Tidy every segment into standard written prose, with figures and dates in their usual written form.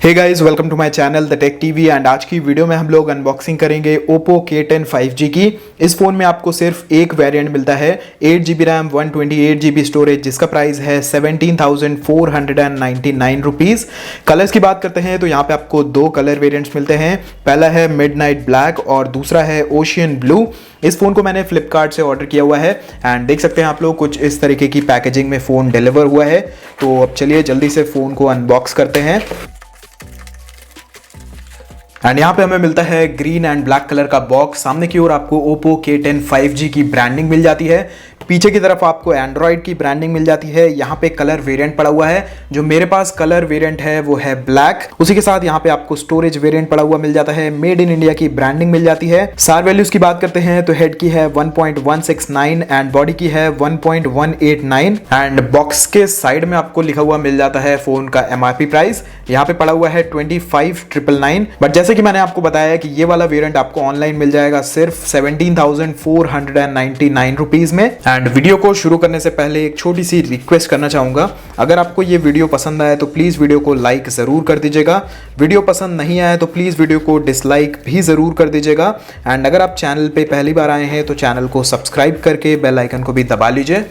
Hey guys, welcome to my channel the tech TV. And आज की video में हम लोग अनबॉक्सिंग करेंगे Oppo K10 5G की। इस फ़ोन में आपको सिर्फ एक वेरिएंट मिलता है 8GB रैम 128GB स्टोरेज, जिसका प्राइस है 17,499 रुपीज़। कलर्स की बात करते हैं तो यहाँ पे आपको दो कलर वेरिएंट्स मिलते हैं। पहला है मिडनाइट ब्लैक और दूसरा है ओशियन ब्लू। इस फ़ोन को मैंने फ्लिपकार्ट से ऑर्डर किया हुआ है एंड देख सकते हैं आप लोग कुछ इस तरीके की पैकेजिंग में फ़ोन डिलीवर हुआ है। तो अब चलिए जल्दी से फ़ोन को अनबॉक्स करते हैं। एंड यहाँ पे हमें मिलता है ग्रीन एंड ब्लैक कलर का बॉक्स। सामने की ओर आपको Oppo K10 5G की ब्रांडिंग मिल जाती है। पीछे की तरफ आपको एंड्रॉयड की ब्रांडिंग मिल जाती है। यहाँ पे कलर वेरिएंट पड़ा हुआ है। जो मेरे पास कलर वेरिएंट है वो है ब्लैक। उसी के साथ यहाँ पे आपको स्टोरेज वेरिएंट पड़ा हुआ मिल जाता है। मेड इन इंडिया की ब्रांडिंग मिल जाती है। सार वैल्यूज की बात करते हैं तो हेड की है 1.169 एंड बॉडी की है 1.189। एंड बॉक्स के साइड में आपको लिखा हुआ मिल जाता है फोन का MRP प्राइस। यहाँ पे पड़ा हुआ है 25,999। बट जैसे कि मैंने आपको बताया कि ये वाला वेरिएंट आपको ऑनलाइन मिल जाएगा सिर्फ 17,499 रुपीज में। एंड वीडियो को शुरू करने से पहले एक छोटी सी रिक्वेस्ट करना चाहूंगा, अगर आपको ये वीडियो पसंद आए तो प्लीज वीडियो को लाइक जरूर कर दीजिएगा। वीडियो पसंद नहीं आए तो प्लीज वीडियो को डिसलाइक भी जरूर कर दीजिएगा। एंड अगर आप चैनल पे पहली बार आए हैं तो चैनल को सब्सक्राइब करके बेल आइकन को भी दबा लीजिए।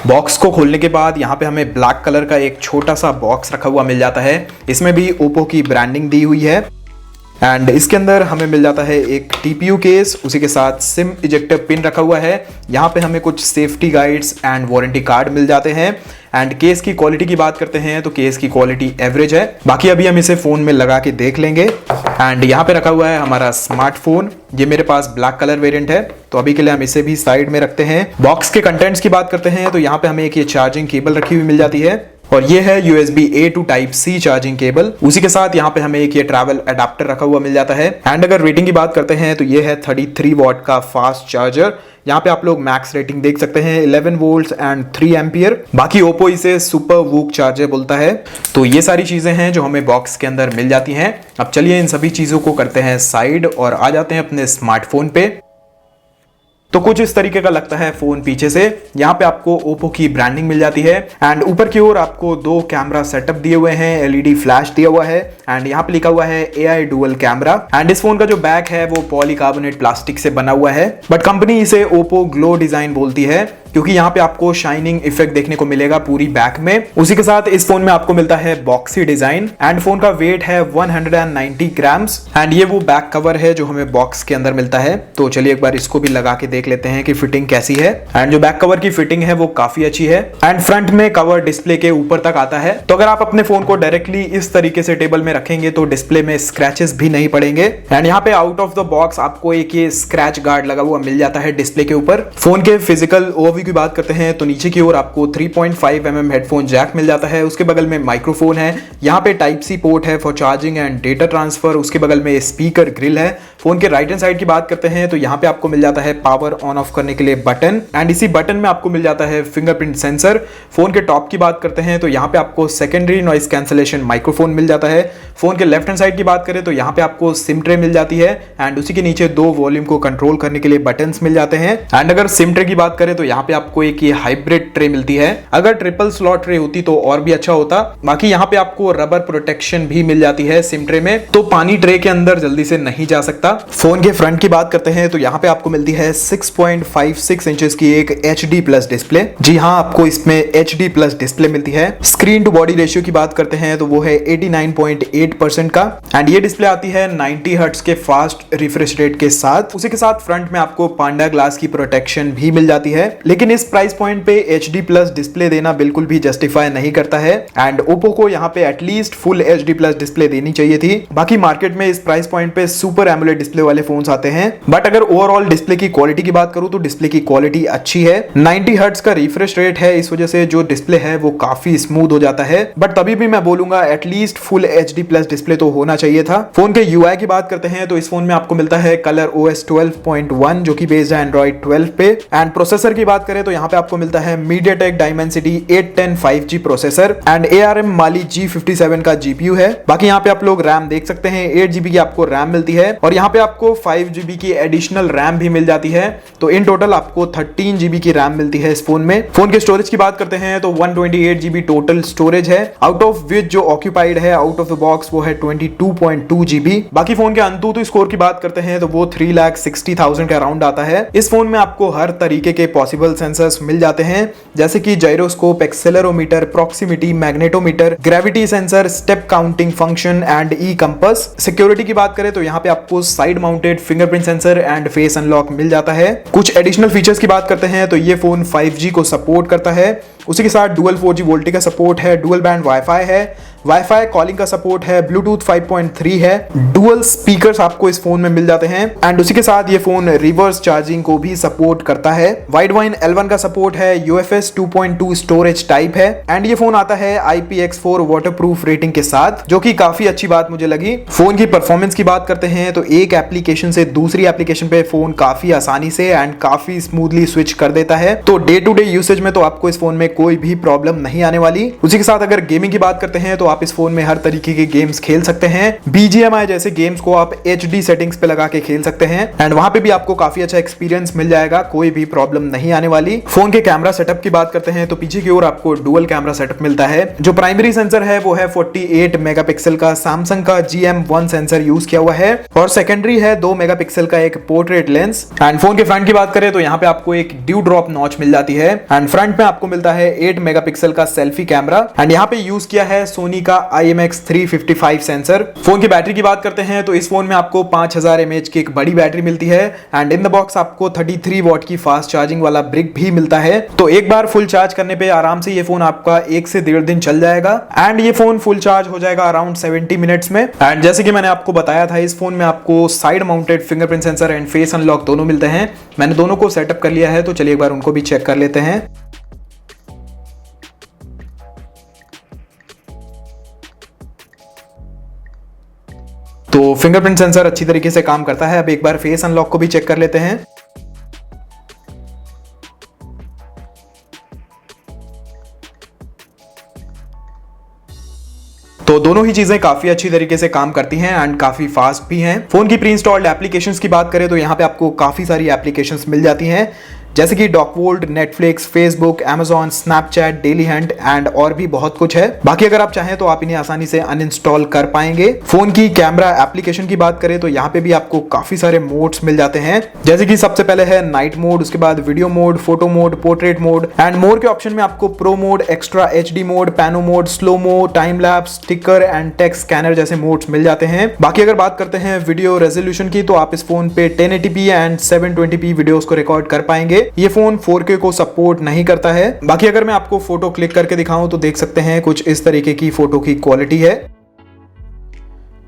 बॉक्स को खोलने के बाद यहाँ पे हमें ब्लैक कलर का एक छोटा सा बॉक्स रखा हुआ मिल जाता है। इसमें भी ओप्पो की ब्रांडिंग दी हुई है। एंड इसके अंदर हमें मिल जाता है एक TPU केस, उसी के साथ सिम इजेक्टर पिन रखा हुआ है। यहाँ पे हमें कुछ safety guides and warranty card मिल जाते हैं। एंड केस की क्वालिटी की बात करते हैं तो केस की क्वालिटी एवरेज है। बाकी अभी हम इसे फोन में लगा के देख लेंगे। एंड यहाँ पे रखा हुआ है हमारा स्मार्टफोन। ये मेरे पास ब्लैक कलर वेरिएंट है तो अभी के लिए हम इसे भी साइड में रखते हैं। बॉक्स के कंटेंट्स की बात करते हैं तो यहाँ पे हमें एक ये चार्जिंग केबल रखी हुई मिल जाती है और ये है USB A to Type C charging cable. उसी के साथ यहाँ पे हमें एक ये ट्रैवल अडेप्टर रखा हुआ मिल जाता है। एंड अगर रेटिंग की बात करते हैं तो ये है 33 वॉट का फास्ट चार्जर। यहाँ पे आप लोग मैक्स रेटिंग देख सकते हैं 11 वोल्ट एंड 3 एम्पियर। बाकी ओप्पो इसे सुपर वूक चार्जर बोलता है। तो ये सारी चीजें हैं जो हमें बॉक्स के अंदर मिल जाती हैं। अब चलिए इन सभी चीजों को करते हैं साइड और आ जाते हैं अपने स्मार्टफोन पे। तो कुछ इस तरीके का लगता है फोन पीछे से। यहाँ पे आपको ओप्पो की ब्रांडिंग मिल जाती है। एंड ऊपर की ओर आपको दो कैमरा सेटअप दिए हुए हैं, LED फ्लैश दिया हुआ है। एंड यहाँ पे लिखा हुआ है AI डुअल कैमरा। एंड इस फोन का जो बैक है वो पॉलीकार्बोनेट प्लास्टिक से बना हुआ है, बट कंपनी इसे ओप्पो ग्लो डिजाइन बोलती है क्योंकि यहाँ पे आपको शाइनिंग इफेक्ट देखने को मिलेगा पूरी बैक में। उसी के साथ इस फोन में आपको मिलता है बॉक्सी डिजाइन। एंड फोन का वेट है 190 ग्राम्स। एंड ये वो बैक कवर है जो हमें बॉक्स के अंदर मिलता है। तो चलिए एक बार इसको भी लगा के देख लेते हैं कि फिटिंग कैसी है। एंड जो बैक कवर की फिटिंग है वो काफी अच्छी है। एंड फ्रंट में कवर डिस्प्ले के ऊपर तक आता है। तो अगर आप अपने फोन को डायरेक्टली इस तरीके से टेबल में रखेंगे तो डिस्प्ले में स्क्रैचेस भी नहीं पड़ेंगे। एंड यहाँ पे आउट ऑफ द बॉक्स आपको एक ये स्क्रैच गार्ड लगा हुआ मिल जाता है डिस्प्ले के ऊपर। फोन के फिजिकल ओवरव्यू की बात करते हैं तो नीचे की ओर आपको 3.5 mm हेडफोन जैक मिल जाता है। उसके बगल में माइक्रोफोन है। यहाँ पे टाइप C पोर्ट है for charging and data transfer. उसके बगल में स्पीकर ग्रिल है। फोन के राइट हैंड साइड की बात करते हैं तो यहाँ पे आपको मिल जाता है पावर ऑन ऑफ करने के लिए बटन। एंड इसी बटन में आपको मिल जाता है फिंगरप्रिंट सेंसर। फोन के टॉप की बात करते हैं तो यहाँ पे आपको सेकेंडरी नॉइस कैंसलेशन माइक्रोफोन मिल जाता है। फोन के लेफ्ट हैंड साइड की बात करें तो यहाँ पे आपको सिम ट्रे मिल जाती है। एंड उसी के नीचे दो वॉल्यूम को कंट्रोल करने के लिए बटन्स मिल जाते हैं। एंड अगर सिम ट्रे की बात करें तो यहाँ पे आपको एक ये हाइब्रिड ट्रे मिलती है। अगर ट्रिपल स्लॉट ट्रे होती तो और भी अच्छा होता। बाकी यहाँ पे आपको रबर प्रोटेक्शन भी मिल जाती है सिम ट्रे में, तो पानी ट्रे के अंदर जल्दी से नहीं जा सकता। फोन के फ्रंट की बात करते हैं तो यहाँ पे आपको मिलती है 6.56 इंचेस की एक HD प्लस डिस्प्ले। जी हाँ, आपको इसमें HD प्लस डिस्प्ले मिलती है। स्क्रीन टू बॉडी रेशियो की बात करते हैं तो वो है 89.8% का। एंड ये डिस्प्ले आती है 90 हर्ट्ज के फास्ट रिफ्रेश रेट के साथ। उसी के साथ फ्रंट में आपको पांडा ग्लास की प्रोटेक्शन भी मिल जाती है। लेकिन इस प्राइस पॉइंट पे HD प्लस डिस्प्ले देना बिल्कुल भी जस्टिफाई नहीं करता है। एंड ओप्पो को यहाँ पे at least full HD plus display देनी चाहिए थी। बाकी मार्केट में इस प्राइस पॉइंट पे सुपर एमोलेड डिस्प्ले वाले फोन्स आते हैं। बट अगर ओवरऑल डिस्प्ले की क्वालिटी की बात करूं तो डिस्प्ले की क्वालिटी अच्छी है। 90 हर्ट्ज का रिफ्रेश रेट है, इस वजह से जो डिस्प्ले है वो काफी स्मूथ हो जाता है। बट तभी भी मैं बोलूंगा at least full HD plus display तो होना चाहिए था। फोन के UI की बात करते हैं तो इस फोन में आपको मिलता है कलर OS 12.1 जो कि बेस्ड है एंड्रॉइड 12 पे। एंड प्रोसेसर की बात करें तो यहाँ पे आपको मिलता है MediaTek Dimensity 810 5G processor and ARM Mali G57 का GPU है। बाकी यहाँ पे आप लोग रैम देख सकते हैं, 8GB की आपको रैम मिलती है और यहाँ पे आपको 5GB की एडिशनल रैम भी मिल जाती है। तो इन टोटल आपको 13GB की रैम मिलती है इस फोन में। फोन के स्टोरेज की बात करते हैं तो 128GB टोटल स्टोरेज है, आउट ऑफ विच जो ऑक्यूपाइड है आउट ऑफ द बॉक्स वो है 22.2GB। बाकी फोन के अंतुतु स्कोर की बात करते हैं तो वो 3,60,000 के अराउंड आता है। इस फोन में आपको हर तरीके के पॉसिबल सेंसर्स मिल जाते हैं, जैसे कि gyroscope, accelerometer, proximity, magnetometer, gravity sensor, step counting function and e compass. Security की बात करें तो यहाँ पे आपको side mounted fingerprint sensor and face unlock मिल जाता है। कुछ एडिशनल फीचर्स की बात करते हैं तो ये फोन 5G को सपोर्ट करता है, उसी के साथ डुअल 4G वोल्टी का सपोर्ट है, डुअल बैंड वाईफाई है, वाईफाई कॉलिंग का सपोर्ट है, ब्लूटूथ 5.3 है, डुअल स्पीकर्स आपको इस फोन में मिल जाते हैं एंड उसी के साथ ये फोन रिवर्स चार्जिंग को भी सपोर्ट करता है। वाइड वाइन L1 का सपोर्ट है, UFS 2.2 स्टोरेज टाइप है एंड ये फोन आता है IPX4 वाटरप्रूफ रेटिंग के साथ, जो कि काफी अच्छी बात मुझे लगी। फोन की परफॉर्मेंस की बात करते हैं तो एक एप्लीकेशन से दूसरी एप्लीकेशन पे फोन काफी आसानी से एंड काफी स्मूथली स्विच कर देता है, तो डे टू डे यूसेज में तो आपको इस फोन में कोई भी प्रॉब्लम नहीं आने वाली। उसी के साथ अगर गेमिंग की बात करते हैं तो आप इस फोन में हर तरीके के गेम्स खेल सकते हैं। BGMI जैसे गेम्स को आप HD सेटिंग्स पे लगा के खेल सकते हैं एंड वहां पे भी आपको काफी अच्छा एक्सपीरियंस मिल जाएगा, कोई भी प्रॉब्लम नहीं आने वाली। फोन के कैमरा सेटअप की बात करते हैं तो पीछे की ओर आपको डुअल कैमरा सेटअप मिलता है। जो प्राइमरी सेंसर है वो है 48 मेगापिक्सल का सैमसंग का GM1 सेंसर यूज किया हुआ है और सेकेंडरी है 2 मेगापिक्सल का एक पोर्ट्रेट लेंस। एंड फोन के फ्रंट की बात करें तो यहाँ पे आपको एक ड्यू ड्रॉप नॉच मिल जाती है एंड फ्रंट में आपको मिलता है 8 मेगापिक्सल का सेल्फी कैमरा एंड यहाँ पे यूज किया है सोनी का IMX355 सेंसर। फोन की बैटरी की बात करते हैं तो इस फोन में आपको 5000 mAh की एक बड़ी बैटरी मिलती है एंड इन द बॉक्स आपको 33 वॉट की फास्ट चार्जिंग वाला ब्रिक भी मिलता है। तो एक बार फुल चार्ज करने पे आराम से ये फोन आपका 1 से 1.5 दिन चल जाएगा एंड ये फोन फुल चार्ज हो जाएगा अराउंड 70 मिनट्स में। एंड जैसे कि मैंने आपको बताया था, इस फोन में आपको side mounted fingerprint sensor and face unlock दोनों मिलते हैं। मैंने दोनों को सेटअप कर लिया है, तो चलिए एक बार उनको भी चेक कर लेते हैं। तो फिंगरप्रिंट सेंसर अच्छी तरीके से काम करता है। अब एक बार फेस अनलॉक को भी चेक कर लेते हैं। तो दोनों ही चीजें काफी अच्छी तरीके से काम करती हैं एंड काफी फास्ट भी हैं। फोन की प्री इंस्टॉल्ड एप्लीकेशंस की बात करें तो यहाँ पे आपको काफी सारी एप्लीकेशंस मिल जाती हैं, जैसे कि डॉकवोल्ट, Netflix, Facebook, Amazon, Snapchat, Dailyhunt and और भी बहुत कुछ है। बाकी अगर आप चाहें तो आप इन्हें आसानी से अनइंस्टॉल कर पाएंगे। फोन की कैमरा एप्लीकेशन की बात करें तो यहाँ पे भी आपको काफी सारे मोड्स मिल जाते हैं, जैसे कि सबसे पहले है नाइट मोड, उसके बाद video mode, photo mode, portrait mode and more के ऑप्शन में आपको pro mode, extra HD mode, pano mode, slow mo, time lapse, sticker and text scanner जैसे मोड्स मिल जाते हैं। बाकी अगर बात करते हैं वीडियो रेजोल्यूशन की तो आप इस फोन पे 1080p एंड 720p वीडियोस को रिकॉर्ड कर पाएंगे। ये फोन 4K को सपोर्ट नहीं करता है। बाकी अगर मैं आपको फोटो क्लिक करके दिखाऊं तो देख सकते हैं कुछ इस तरीके की फोटो की क्वालिटी है।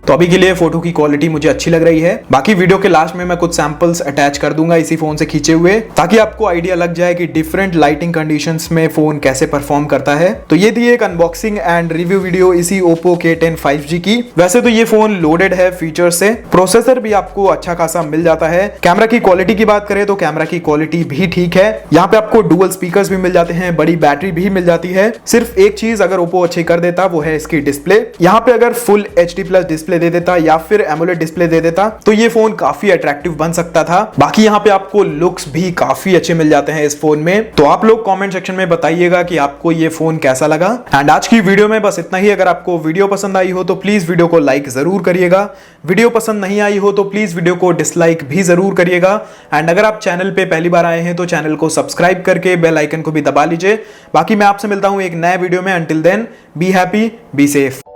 तो अभी के लिए फोटो की क्वालिटी मुझे अच्छी लग रही है। बाकी वीडियो के लास्ट में मैं कुछ सैंपल्स अटैच कर दूंगा इसी फोन से खींचे हुए, ताकि आपको आइडिया लग जाए कि डिफरेंट लाइटिंग कंडीशंस में फोन कैसे परफॉर्म करता है। तो ये थी एक अनबॉक्सिंग एंड रिव्यू वीडियो इसी Oppo K10 5G की। वैसे तो ये फोन लोडेड है फीचर से, प्रोसेसर भी आपको अच्छा खासा मिल जाता है। कैमरा की क्वालिटी की बात करें तो कैमरा की क्वालिटी भी ठीक है। यहाँ पे आपको डुअल स्पीकर्स भी मिल जाते हैं, बड़ी बैटरी भी मिल जाती है। सिर्फ एक चीज अगर Oppo अच्छी कर देता वो है इसकी डिस्प्ले। यहाँ पे अगर फुल HD+ डिस्प्ले दे देता या फिर एमोलेड डिस्प्ले दे देता तो ये फोन काफी अट्रैक्टिव बन सकता था। बाकी यहाँ पे आपको लुक्स भी काफी अच्छे मिल जाते हैं इस फोन में। तो आप लोग कमेंट सेक्शन में बताइएगा कि आपको ये फोन कैसा लगा। एंड आज की वीडियो में बस इतना ही। अगर आपको वीडियो पसंद आई हो तो प्लीज वीडियो को लाइक जरूर करिएगा। वीडियो पसंद नहीं आई हो तो प्लीज वीडियो को डिसलाइक भी जरूर करिएगा। एंड अगर आप चैनल पे पहली बार आए हैं तो चैनल को सब्सक्राइब करके बेल आइकन को भी दबा लीजिए। बाकी मैं आपसे मिलता हूं एक नए वीडियो में। Until then be happy, be safe.